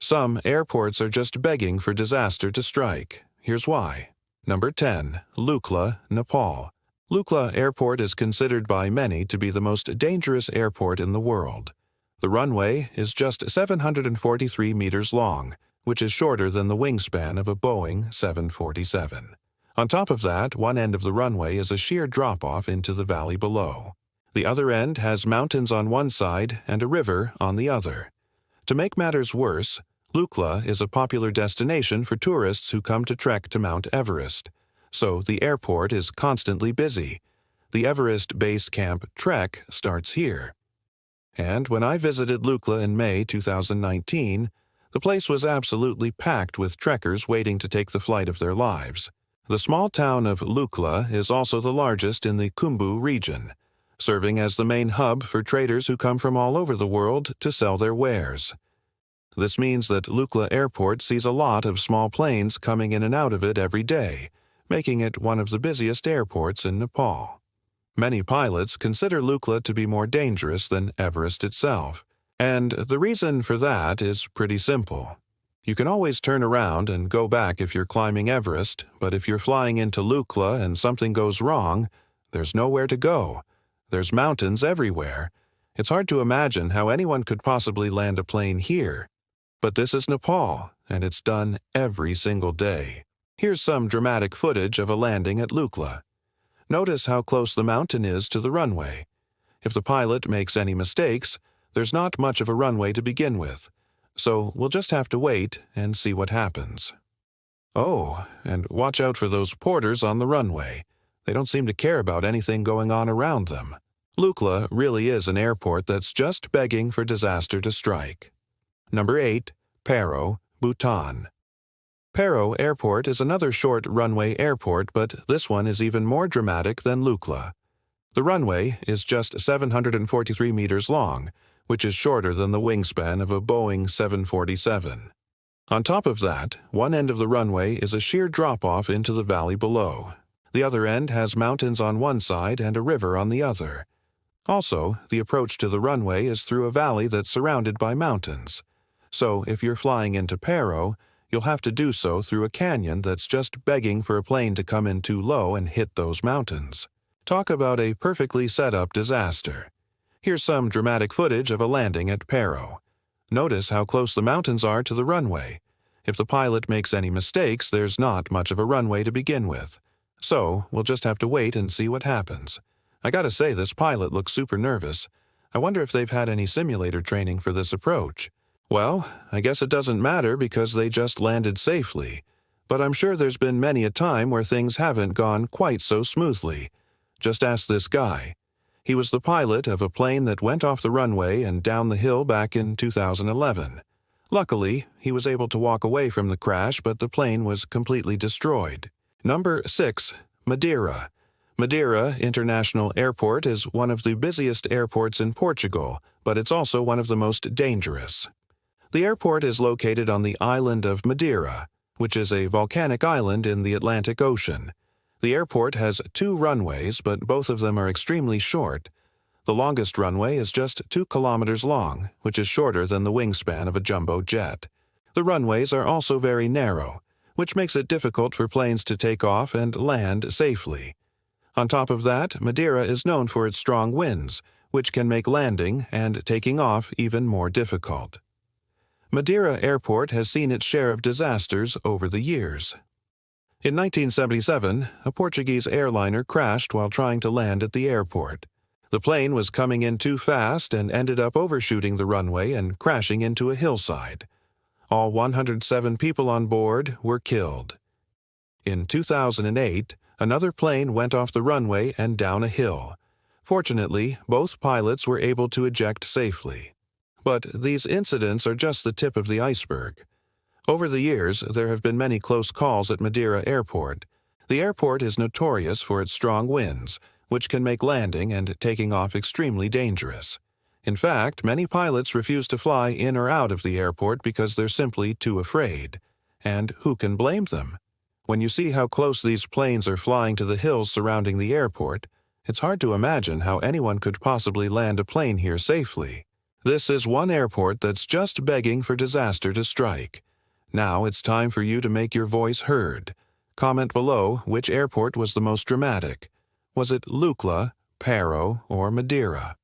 Some airports are just begging for disaster to strike. Here's why. Number 10. Lukla, Nepal. Lukla Airport is considered by many to be the most dangerous airport in the world. The runway is just 743 meters long, which is shorter than the wingspan of a Boeing 747. On top of that, one end of the runway is a sheer drop-off into the valley below. The other end has mountains on one side and a river on the other. To make matters worse, Lukla is a popular destination for tourists who come to trek to Mount Everest, so the airport is constantly busy. The Everest Base Camp trek starts here. And when I visited Lukla in May 2019, the place was absolutely packed with trekkers waiting to take the flight of their lives. The small town of Lukla is also the largest in the Khumbu region, serving as the main hub for traders who come from all over the world to sell their wares. This means that Lukla Airport sees a lot of small planes coming in and out of it every day, making it one of the busiest airports in Nepal. Many pilots consider Lukla to be more dangerous than Everest itself, and the reason for that is pretty simple. You can always turn around and go back if you're climbing Everest, but if you're flying into Lukla and something goes wrong, there's nowhere to go. There's mountains everywhere. It's hard to imagine how anyone could possibly land a plane here. But this is Nepal, and it's done every single day. Here's some dramatic footage of a landing at Lukla. Notice how close the mountain is to the runway. If the pilot makes any mistakes, there's not much of a runway to begin with, so we'll just have to wait and see what happens. Oh, and watch out for those porters on the runway. They don't seem to care about anything going on around them. Lukla really is an airport that's just begging for disaster to strike. Number 8. Paro, Bhutan. Paro Airport is another short runway airport, but this one is even more dramatic than Lukla. The runway is just 743 meters long, which is shorter than the wingspan of a Boeing 747. On top of that, one end of the runway is a sheer drop-off into the valley below. The other end has mountains on one side and a river on the other. Also, the approach to the runway is through a valley that's surrounded by mountains. So if you're flying into Paro, you'll have to do so through a canyon that's just begging for a plane to come in too low and hit those mountains. Talk about a perfectly set-up disaster. Here's some dramatic footage of a landing at Paro. Notice how close the mountains are to the runway. If the pilot makes any mistakes, there's not much of a runway to begin with. So we'll just have to wait and see what happens. I gotta say, this pilot looks super nervous. I wonder if they've had any simulator training for this approach. Well, I guess it doesn't matter because they just landed safely. But I'm sure there's been many a time where things haven't gone quite so smoothly. Just ask this guy. He was the pilot of a plane that went off the runway and down the hill back in 2011. Luckily, he was able to walk away from the crash, but the plane was completely destroyed. Number 6. Madeira. Madeira International Airport is one of the busiest airports in Portugal, but it's also one of the most dangerous. The airport is located on the island of Madeira, which is a volcanic island in the Atlantic Ocean. The airport has 2 runways, but both of them are extremely short. The longest runway is just 2 kilometers long, which is shorter than the wingspan of a jumbo jet. The runways are also very narrow, which makes it difficult for planes to take off and land safely. On top of that, Madeira is known for its strong winds, which can make landing and taking off even more difficult. Madeira Airport has seen its share of disasters over the years. In 1977, a Portuguese airliner crashed while trying to land at the airport. The plane was coming in too fast and ended up overshooting the runway and crashing into a hillside. All 107 people on board were killed. In 2008, another plane went off the runway and down a hill. Fortunately, both pilots were able to eject safely. But these incidents are just the tip of the iceberg. Over the years, there have been many close calls at Madeira Airport. The airport is notorious for its strong winds, which can make landing and taking off extremely dangerous. In fact, many pilots refuse to fly in or out of the airport because they're simply too afraid. And who can blame them? When you see how close these planes are flying to the hills surrounding the airport, it's hard to imagine how anyone could possibly land a plane here safely. This is one airport that's just begging for disaster to strike. Now it's time for you to make your voice heard. Comment below which airport was the most dramatic. Was it Lukla, Paro, or Madeira?